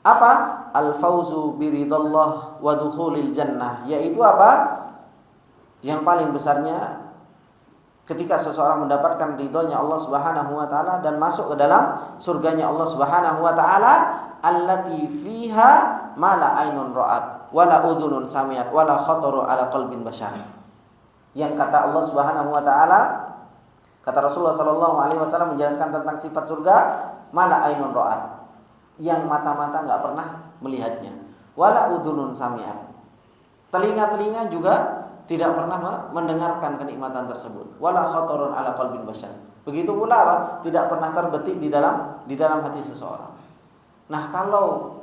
Apa? Al-fauzu biridallah wa dukhulil jannah, yaitu apa? Yang paling besarnya ketika seseorang mendapatkan ridhonya Allah Subhanahu wa taala dan masuk ke dalam surganya Allah Subhanahu wa taala, allati fiha ma la ainun ra'at wala udhunun sami'at wala khatara ala qalbin bashar. Yang kata Allah Subhanahu wa taala, kata Rasulullah sallallahu alaihi wasallam menjelaskan tentang sifat surga, ma la ainun ra'at. yang mata-mata nggak pernah melihatnya. Wala udhunun sami'at. Telinga-telinga juga tidak pernah mendengarkan kenikmatan tersebut. Wala khatarun ala qalbin basyar. Begitu pula apa? Tidak pernah terbetik di dalam hati seseorang. Nah, kalau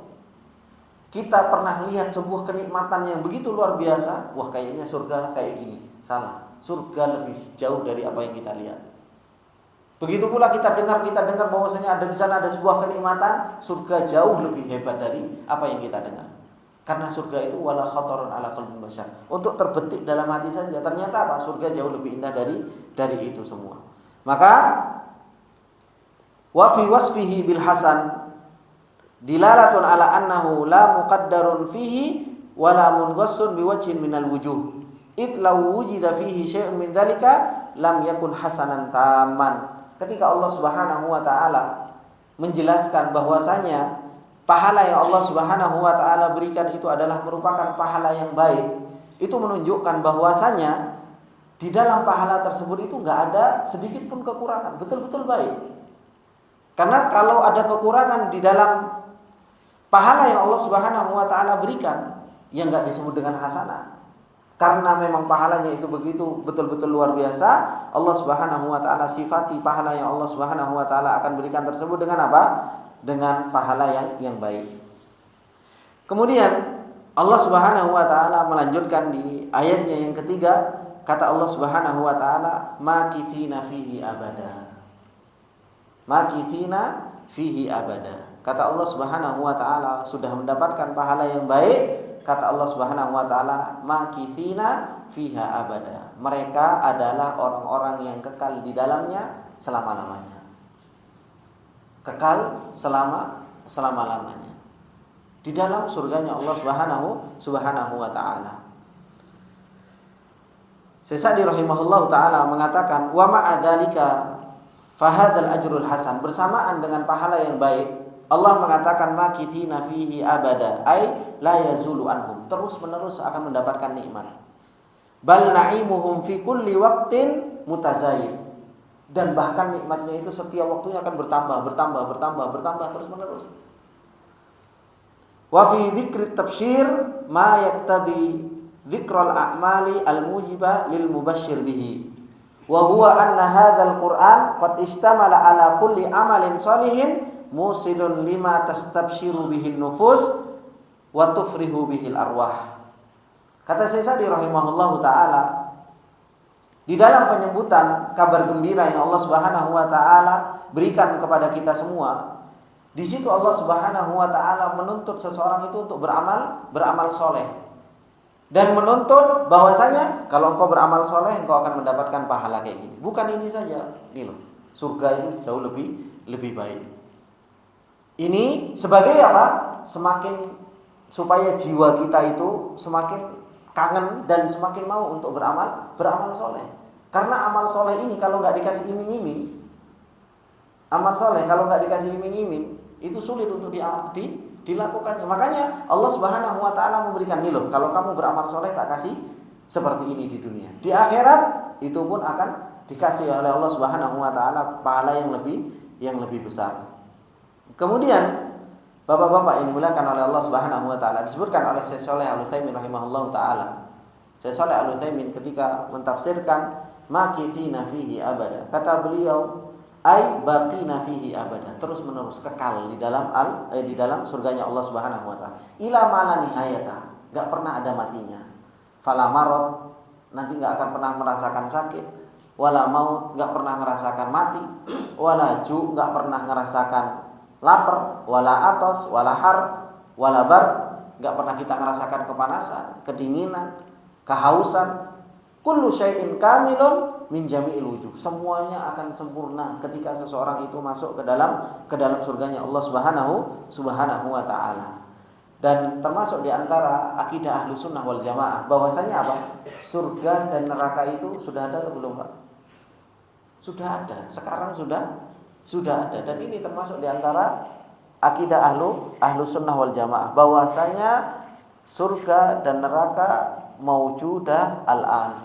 kita pernah lihat sebuah kenikmatan yang begitu luar biasa, wah kayaknya surga kayak gini. Salah. Surga lebih jauh dari apa yang kita lihat. Begitu pula kita dengar bahwasanya ada di sana ada sebuah kenikmatan, surga jauh lebih hebat dari apa yang kita dengar. Karena surga itu wala khatarun ala qalbin basyar. Untuk terbetik dalam hati saja, ternyata apa? Surga jauh lebih indah dari itu semua. Maka wa fi wasfihi bil hasan dilalatun ala annahu la muqaddarun fihi wala munghassun biwajhin minal wujuh. Id law wujida fihi syai'un min dzalika lam yakun hasanan taman. Ketika Allah Subhanahu wa taala menjelaskan bahwasanya pahala yang Allah Subhanahu wa taala berikan itu adalah merupakan pahala yang baik, itu menunjukkan bahwasanya di dalam pahala tersebut itu enggak ada sedikit pun kekurangan, betul-betul baik. Karena kalau ada kekurangan di dalam pahala yang Allah Subhanahu wa taala berikan, yang enggak disebut dengan hasanah. Karena memang pahalanya itu begitu betul-betul luar biasa, Allah Subhanahu wa taala sifati pahala yang Allah Subhanahu wa taala akan berikan tersebut dengan apa? Dengan pahala yang baik. Kemudian Allah Subhanahu wa taala melanjutkan di ayatnya yang ketiga, kata Allah Subhanahu wa taala, makithina fihi abada. Makithina fihi abada. Kata Allah Subhanahu wa taala sudah mendapatkan pahala yang baik. Kata Allah Subhanahu wa taala, makithina fiha abada. Mereka adalah orang-orang yang kekal di dalamnya selama-lamanya. Kekal selama-lamanya di dalam surganya Allah Subhanahu wa taala. Sa'di rahimahullahu taala mengatakan, wa ma'adzalika fahadzal ajrul hasan. Bersamaan dengan pahala yang baik, Allah mengatakan makithina fihi abada, ay la yazulu anhum, terus-menerus akan mendapatkan nikmat. Bal na'imuhum fi kulli waqtin mutazayid. Dan bahkan nikmatnya itu setiap waktunya akan bertambah terus-menerus. Wa fi dzikri tabsyir ma yaqtadi dzikral a'mali al-mujibah lil mubasysyir bihi. Wa huwa anna hadzal Qur'an qad istamala ala kulli amalin shalihin musilun lima tastabshiru bihin nufus wa tufrihu bihil arwah. Kata Sa'di rahimahullahu taala, di dalam penyebutan kabar gembira yang Allah Subhanahu wa taala berikan kepada kita semua, di situ Allah Subhanahu wa taala menuntut seseorang itu untuk beramal soleh, dan menuntut bahwasanya kalau engkau beramal soleh engkau akan mendapatkan pahala kayak gini. Bukan ini saja, ini loh, surga itu jauh lebih baik. Ini sebagai apa? Semakin supaya jiwa kita itu semakin kangen dan semakin mau untuk beramal soleh. Karena amal soleh ini kalau nggak dikasih iming-iming, amal soleh kalau nggak dikasih iming-iming itu sulit untuk dilakukannya. Makanya Allah Subhanahu wa taala memberikan nih loh, kalau kamu beramal soleh tak kasih seperti ini di dunia. Di akhirat itu pun akan dikasih oleh Allah Subhanahu wa taala pahala yang lebih besar. Kemudian bapak-bapak yang dimuliakan oleh Allah Subhanahu wa taala, disebutkan oleh Syekh Shalih Al-Utsaimin rahimahullahu taala. Syekh Shalih Al-Utsaimin ketika mentafsirkan makithina fihi abada, kata beliau ai baqina fihi abada, terus menerus kekal di dalam surganya Allah Subhanahu wa taala. Ila mala nihayata, enggak pernah ada matinya. Fala marad, nanti enggak akan pernah merasakan sakit. Wala maut, enggak pernah merasakan mati. Wala ju, enggak pernah merasakan lapar, wala atos, wala har, wala bar, enggak pernah kita merasakan kepanasan, kedinginan, kehausan. Kullu syai'in kamilun min jami'il wujuh. Semuanya akan sempurna ketika seseorang itu masuk ke dalam surganya Allah Subhanahu wa taala. Dan termasuk di antara akidah Ahlu Sunnah wal Jamaah bahwasanya apa? Surga dan neraka itu sudah ada atau belum, Pak? Sudah ada. Sekarang sudah ada, dan ini termasuk di antara akidah ahlu sunnah wal jamaah bahwasanya surga dan neraka maujudah al-an.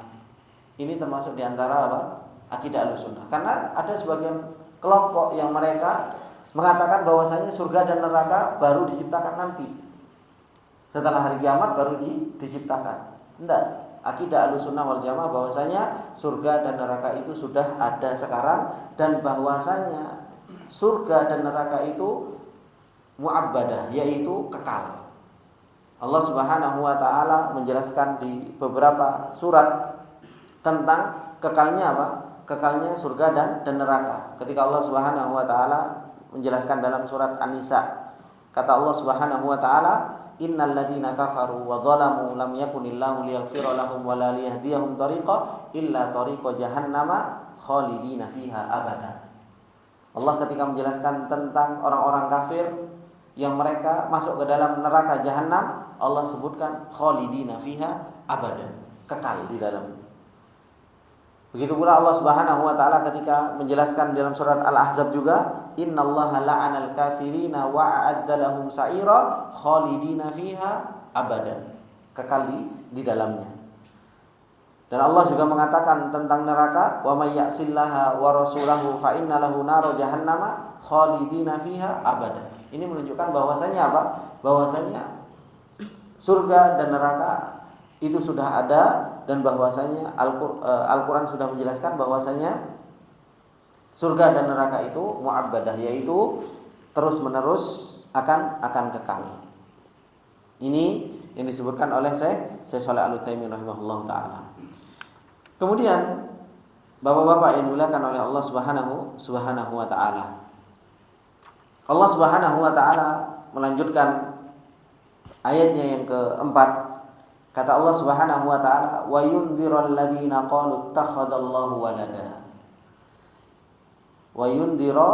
Ini termasuk di antara apa? Akidah ahlu sunnah. Karena ada sebagian kelompok yang mereka mengatakan bahwasanya surga dan neraka baru diciptakan nanti. Setelah hari kiamat baru diciptakan. Tidak. Akidah Ahlussunnah wal Jamaah bahwasanya surga dan neraka itu sudah ada sekarang, dan bahwasanya surga dan neraka itu mu'abbadah, yaitu kekal. Allah Subhanahu wa taala menjelaskan di beberapa surat tentang kekalnya apa? Kekalnya surga dan neraka. Ketika Allah Subhanahu wa taala menjelaskan dalam surat An-Nisa, kata Allah Subhanahu wa taala, innal ladzina kafaru wa dzalamu lam yakunillahu liyaghfira lahum wa la liyahdiyahum tariqa illa tariqa jahannama khalidina fiha abada. Allah ketika menjelaskan tentang orang-orang kafir yang mereka masuk ke dalam neraka jahanam, Allah sebutkan khalidina fiha abada, kekal di dalamnya. Begitu pula Allah Subhanahu wa taala ketika menjelaskan dalam surat Al-Ahzab juga, innallaha la'anal kafirina wa a'adda lahum sa'ira khalidina fiha abada, kekal di dalamnya. Dan Allah juga mengatakan tentang neraka, wa may ya'sillaha wa rasulahu fa inna lahu nar jahannama khalidina fiha abada. Ini menunjukkan bahwasanya apa? Bahwasanya surga dan neraka itu sudah ada, dan bahwasanya Al-Quran sudah menjelaskan bahwasanya surga dan neraka itu mu'abbadah, yaitu terus menerus akan kekal. Ini yang disebutkan oleh Syekh Shalih Al-Utsaimin rahimahullah taala. Kemudian bapak-bapak yang dimuliakan oleh Allah Subhanahu wa taala, Allah Subhanahu wa taala melanjutkan ayatnya yang keempat. Kata Allah Subhanahu wa taala, wa yundhiral ladzina qalu ittakhadallahu walada. Wa yundhira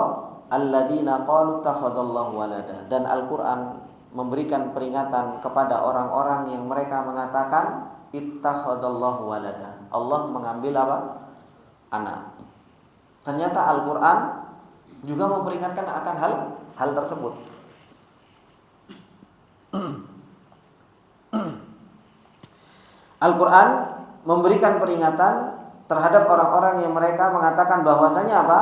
alladzina qalu ittakhadallahu walada. Dan Al-Qur'an memberikan peringatan kepada orang-orang yang mereka mengatakan ittakhadallahu walada. Allah mengambil apa? Anak. Ternyata Al-Qur'an juga memperingatkan akan hal tersebut. Al-Quran memberikan peringatan terhadap orang-orang yang mereka mengatakan bahwasanya apa?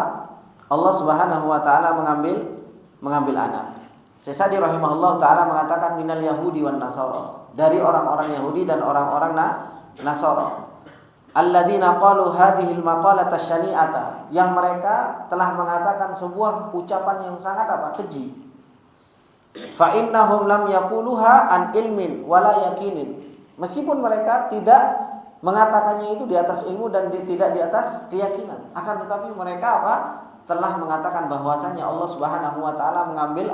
Allah Subhanahu wa taala mengambil anak. Syekh Sa'di rahimahullah taala mengatakan minal yahudi wan nasara, dari orang-orang Yahudi dan orang-orang Nasara. Alladzina qalu hadhil maqalata syani'ata, yang mereka telah mengatakan sebuah ucapan yang sangat apa? Keji. Fa innahum lam yaquluha an ilmin wala yaqinin. Meskipun mereka tidak mengatakannya itu di atas ilmu dan tidak di atas keyakinan, akan tetapi mereka apa? Telah mengatakan bahwasanya Allah Subhanahu wa taala mengambil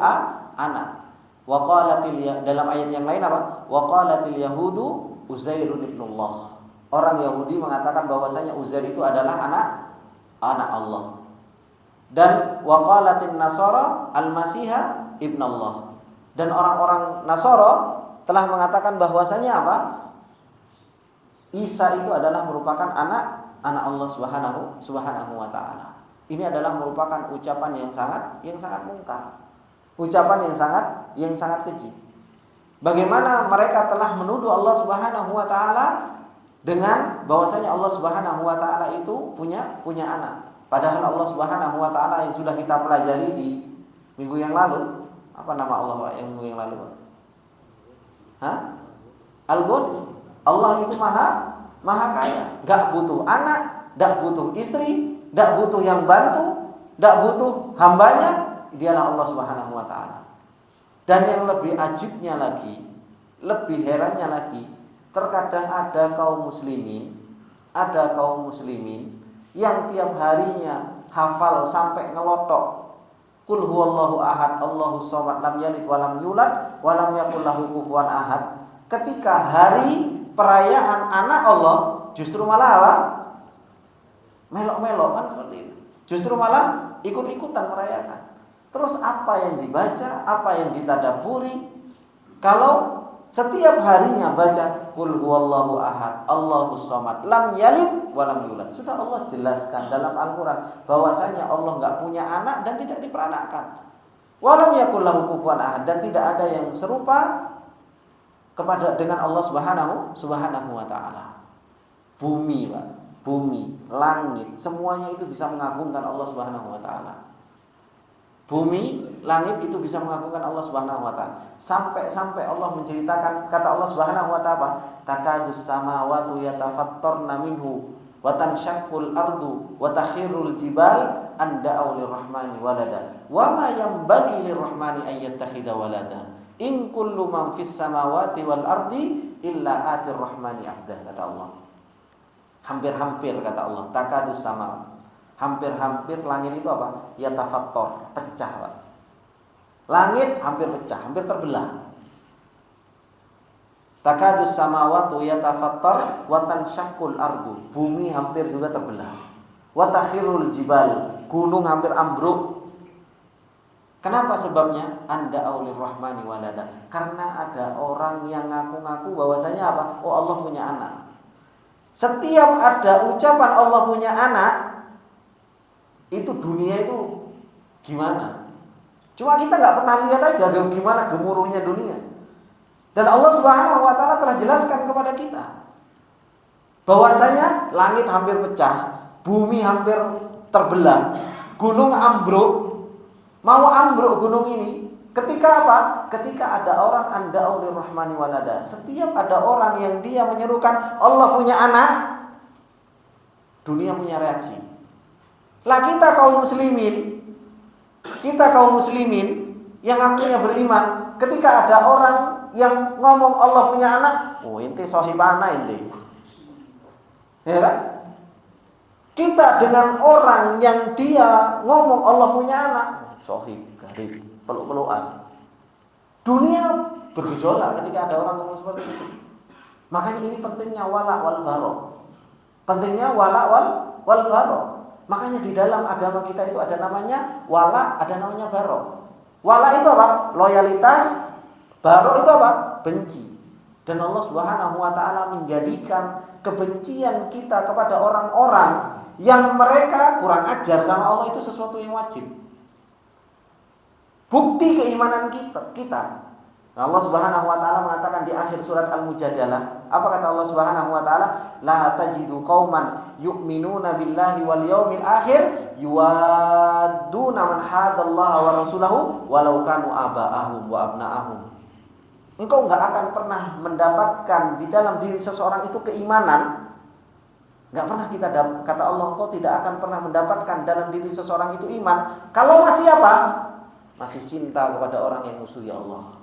anak. Wa qalatil, dalam ayat yang lain apa? Wa qalatil yahudu Uzairun ibnullah. Orang Yahudi mengatakan bahwasanya Uzair itu adalah anak Allah. Dan wa qalatin nasara al-masiha ibnullah. Dan orang-orang Nasara telah mengatakan bahwasanya apa? Isa itu adalah merupakan anak Allah Subhanahu wa taala. Ini adalah merupakan ucapan yang sangat mungkar. Ucapan yang sangat keji. Bagaimana mereka telah menuduh Allah Subhanahu wa taala dengan bahwasanya Allah Subhanahu wa taala itu punya anak. Padahal Allah Subhanahu wa taala yang sudah kita pelajari di minggu yang lalu, apa nama Allah Pak yang minggu yang lalu, Pak? Al-Ghani. Allah itu maha kaya, enggak butuh anak, enggak butuh istri, enggak butuh yang bantu, enggak butuh hambanya, dialah Allah Subhanahu wa taala. Dan yang lebih ajibnya lagi, lebih herannya lagi, terkadang ada kaum muslimin yang tiap harinya hafal sampai ngelotok Qul huwallahu ahad, Allahus samad, lam yalid wa lam yulad wa lam yakul lahu kufuwan ahad. Ketika hari perayaan anak Allah justru malah apa? Melok-melokan seperti itu. Justru malah ikut-ikutan merayakan. Terus apa yang dibaca, apa yang ditadaburi? Kalau setiap harinya baca Qul huwallahu ahad, Allahus samad, lam yalid wa lam yulad. Sudah Allah jelaskan dalam Al-Qur'an bahwasanya Allah enggak punya anak dan tidak diperanakkan. Wa lam yakul lahu kufuwan ahad, dan tidak ada yang serupa kepada dengan Allah Subhanahu wa taala. Bumi, Pak, bumi, langit, semuanya itu bisa mengagungkan Allah Subhanahu wa taala. bumi, langit itu bisa mengagungkan Allah Subhanahu wa taala. Sampai Allah menceritakan, kata Allah Subhanahu wa taala, takadus samawati yatafattarna minhu wa tanshaqqul ardu wa takhirul jibal an da'u lirrahmani walada wa ma yanbaghi lirrahmani an yattakhidha walada in kullu man fis samawati wal ardi illa atir rahmani abda, kata Allah. Hampir-hampir, kata Allah, takadus sama, hampir-hampir langit itu apa? Yatafattor, pecah, Pak. Langit hampir pecah, hampir terbelah. Takadus samawatu yatafattor wa tanshaqqul ardu, bumi hampir juga terbelah. Wa takhirul jibal, gunung hampir ambruk. Kenapa sebabnya? Anda aulir rahmani walada. Karena ada orang yang ngaku-ngaku bahwasanya apa? Oh, Allah punya anak. Setiap ada ucapan Allah punya anak, itu dunia itu gimana? Cuma kita nggak pernah lihat aja gimana gemuruhnya dunia. Dan Allah Subhanahu wa taala telah jelaskan kepada kita bahwasanya langit hampir pecah, bumi hampir terbelah, gunung ambruk. Mau ambruk gunung ini ketika apa? Ketika ada orang anda aulir rahmani walada. Setiap ada orang yang dia menyerukan Allah punya anak, dunia punya reaksi. Lah kita kaum muslimin yang akunya beriman, ketika ada orang yang ngomong Allah punya anak, oh inti sohibana inti, ya kan? Kita dengan orang yang dia ngomong Allah punya anak, sohib, garib, peluk-pelukan. Dunia bergejolak ketika ada orang ngomong seperti itu. Makanya ini pentingnya wala wal baro. Pentingnya wala wal baro. Makanya di dalam agama kita itu ada namanya wala, ada namanya baro. Wala itu apa? Loyalitas. Baro itu apa? Benci. Dan Allah Subhanahu wa taala menjadikan kebencian kita kepada orang-orang yang mereka kurang ajar sama Allah itu sesuatu yang wajib. Bukti keimanan kita. Nah, Allah Subhanahu wa taala mengatakan di akhir surat Al-Mujadalah, apa kata Allah Subhanahu wa taala? La tajidu qauman yu'minuna billahi wal yaumil akhir yuwadduna man hadallaha wa rasulahu walau kanu aba'ahum wa abna'ahum. Engkau enggak akan pernah mendapatkan di dalam diri seseorang itu keimanan. Enggak pernah kata Allah, engkau tidak akan pernah mendapatkan dalam diri seseorang itu iman kalau masih apa? Masih cinta kepada orang yang musuhi Allah.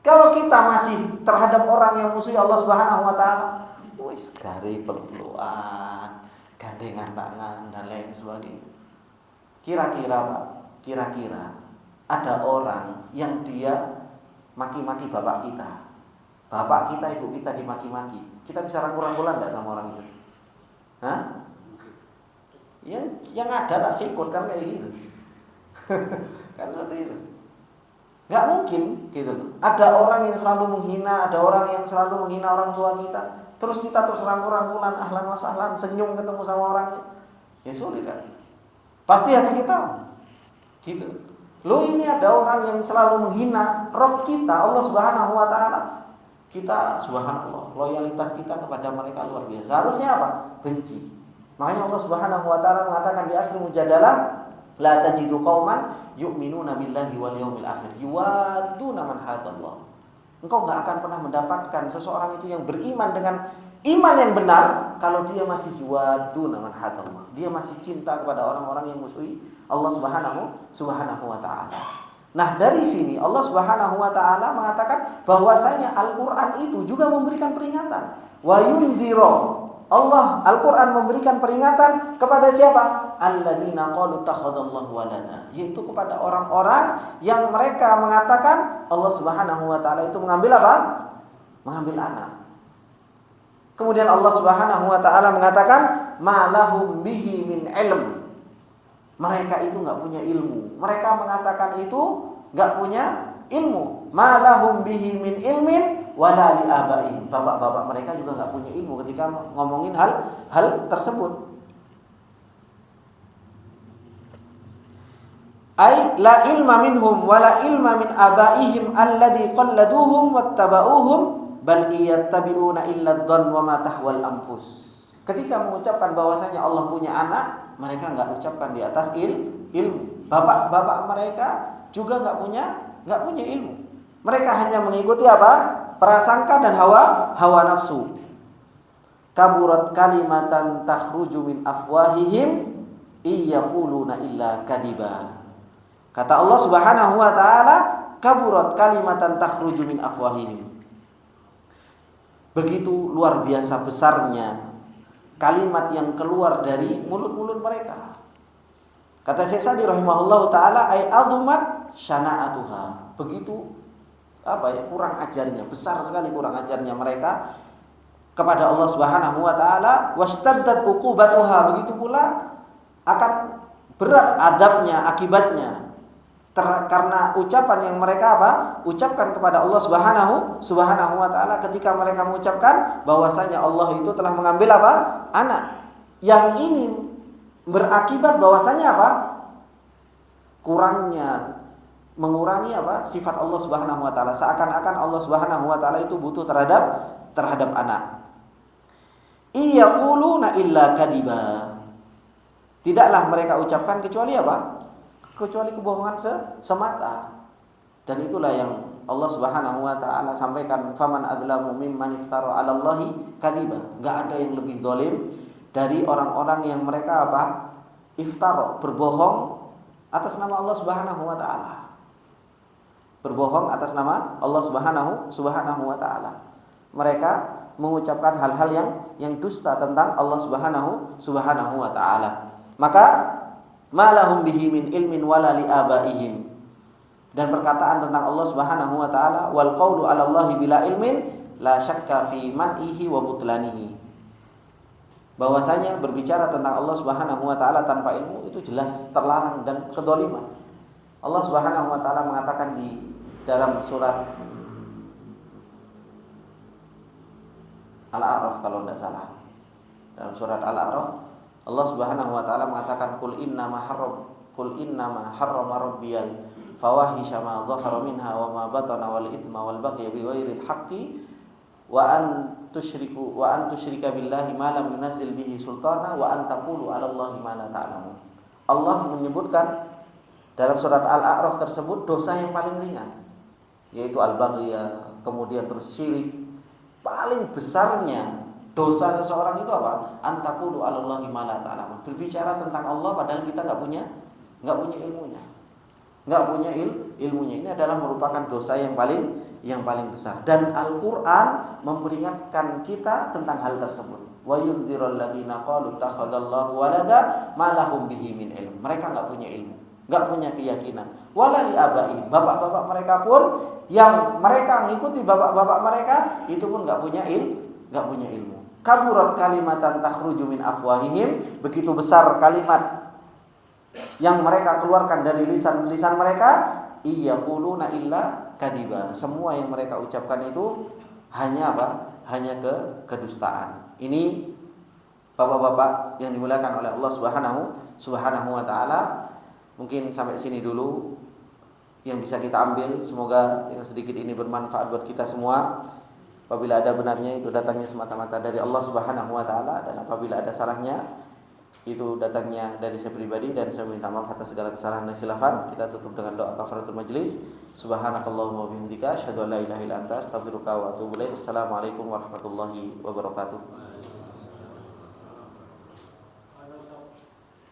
Kalau kita masih terhadap orang yang musuhi Allah Subhanahu wa taala, wis gari peluk-pelukan, gandengan tangan dan lain sebagainya. Kira-kira Pak, ada orang yang dia maki-maki bapak kita. Bapak kita, ibu kita dimaki-maki. Kita bisa rangkul-rangkulan enggak sama orang itu? Hah? Yang ada tak sikut kan kayak gitu. Kan seperti itu. Nggak mungkin gitu. Ada orang yang selalu menghina, ada orang yang selalu menghina orang tua kita. Terus kita terus rangkul-rangkulan, ahlan wa sahlan, senyum ketemu sama orangnya. Ya sulit kan. Pasti hati kita gitu. Loh ini ada orang yang selalu menghina Rabb kita, Allah Subhanahu wa taala. Kita subhanallah, loyalitas kita kepada mereka luar biasa. Harusnya apa? Benci. Makanya Allah Subhanahu wa taala mengatakan di akhir Mujadalah, la tajidu qauman yu'minuna billahi wal yaumil akhir yuwadduna man hadallah. Engkau enggak akan pernah mendapatkan seseorang itu yang beriman dengan iman yang benar kalau dia masih yuwadduna man hadallah. Dia masih cinta kepada orang-orang yang musuhi Allah Subhanahu wa taala. Nah, dari sini Allah Subhanahu wa taala mengatakan bahwasanya Al-Qur'an itu juga memberikan peringatan. Wa yundhira. Allah Al-Qur'an memberikan peringatan kepada siapa? Alladzina qalu takhadallahu walada, yaitu kepada orang-orang yang mereka mengatakan Allah Subhanahu wa taala itu mengambil apa? Mengambil anak. Kemudian Allah Subhanahu wa taala mengatakan malahum bihi min ilm. Mereka itu enggak punya ilmu. Mereka mengatakan itu enggak punya ilmu. Malahum bihi min ilmin wala li abaihim. Bapak-bapak mereka juga enggak punya ilmu ketika ngomongin hal tersebut. Ai la ilma minhum wala ilma min abaihim alladhi qalladuhum wattaba'uhum bal yattabi'una illa dhann wa ma tahwal anfus. Ketika mengucapkan bahwasanya Allah punya anak, mereka enggak ucapkan di atas ilmu. Bapak-bapak mereka juga nggak punya ilmu. Mereka hanya mengikuti apa? Prasangka dan hawa nafsu. Kaburat kalimatan takhruju min afwahihim iyaquluna illa kadiba. Kata Allah Subhanahu wa taala, kaburat kalimatan takhruju min afwahihim. Begitu luar biasa besarnya kalimat yang keluar dari mulut-mulut mereka. Kata Syekh Sa'di rahimahullahu taala, ai azumat syana'atuha. Begitu kurang ajarnya, besar sekali kurang ajarnya mereka kepada Allah Subhanahu wa taala, wastaddat uqubatuha. Begitu pula akan berat adabnya, akibatnya. Karena ucapan yang mereka ucapkan kepada Allah Subhanahu wa taala ketika mereka mengucapkan bahwasanya Allah itu telah mengambil anak. Yang ini berakibat bahwasanya mengurangi sifat Allah Subhanahu wa taala. Seakan-akan Allah Subhanahu wa taala itu butuh terhadap anak. Iyaquluna illa kadiba. Tidaklah mereka ucapkan kecuali kecuali kebohongan semata. Dan itulah yang Allah Subhanahu wa taala sampaikan, faman adzlamu mimman iftara 'ala Allahi kadiba. Enggak ada yang lebih zalim dari orang-orang yang mereka iftara, berbohong atas nama Allah Subhanahu wa taala. Berbohong atas nama Allah Subhanahu wa taala. Mereka mengucapkan hal-hal yang dusta tentang Allah Subhanahu wa taala. Maka malahum bihi min ilmin wala li abaihim. Dan perkataan tentang Allah Subhanahu wa taala, wal qaulu 'ala Allahi bila ilmin la syakka fi man'ihi wa butlanihi. Bahwasanya berbicara tentang Allah Subhanahu wa taala tanpa ilmu itu jelas terlarang dan kedzaliman. Allah Subhanahu wa taala mengatakan di dalam surat Al-A'raf kalau tidak salah. Dalam surat Al-A'raf Allah Subhanahu wa taala mengatakan qul innama harrama rabbiyal fawahisha ma dhahara minha wa ma batana wal itsma wal baghy bi ghairil haqqi wa an tusyrika billahi ma lam yunzil bihi sultana wa an taqulu 'ala Allahi ma la ta'lamun. Allah menyebutkan dalam surat Al-A'raf tersebut dosa yang paling ringan, yaitu al-baghy, kemudian terus syirik. Paling besarnya dosa seseorang itu antaqulu 'ala Allahi ma la ta'lamun. Berbicara tentang Allah padahal kita enggak punya ilmunya. Enggak punya ilmunya. Ini adalah merupakan dosa yang paling besar. Dan Al-Qur'an memperingatkan kita tentang hal tersebut. Wa yundzirul ladzina qalu takhadallahu walada ma lahum bihi min ilm. Mereka enggak punya ilmu, enggak punya keyakinan. Wala li abai. Bapak-bapak mereka pun yang mereka mengikuti bapak-bapak mereka itu pun enggak punya ilmu. Kaburat kalimatan takhruju min afwahihim. Begitu besar kalimat yang mereka keluarkan dari lisan mereka, iyaquluna illa kadiba. Semua yang mereka ucapkan itu hanya hanya kedustaan. Ini bapak-bapak yang dimuliakan oleh Allah Subhanahu wa taala. Mungkin sampai sini dulu yang bisa kita ambil. Semoga yang sedikit ini bermanfaat buat kita semua. Apabila ada benarnya itu datangnya semata-mata dari Allah Subhanahu wa taala, dan apabila ada salahnya itu datangnya dari saya pribadi, dan saya minta maaf atas segala kesalahan dan khilafan. Kita tutup dengan doa kafaratul majlis. Subhanakallahumma wa bihamdika asyhadu an la ilaha illa anta astaghfiruka wa atubu ilaik. Assalamualaikum warahmatullahi wabarakatuh.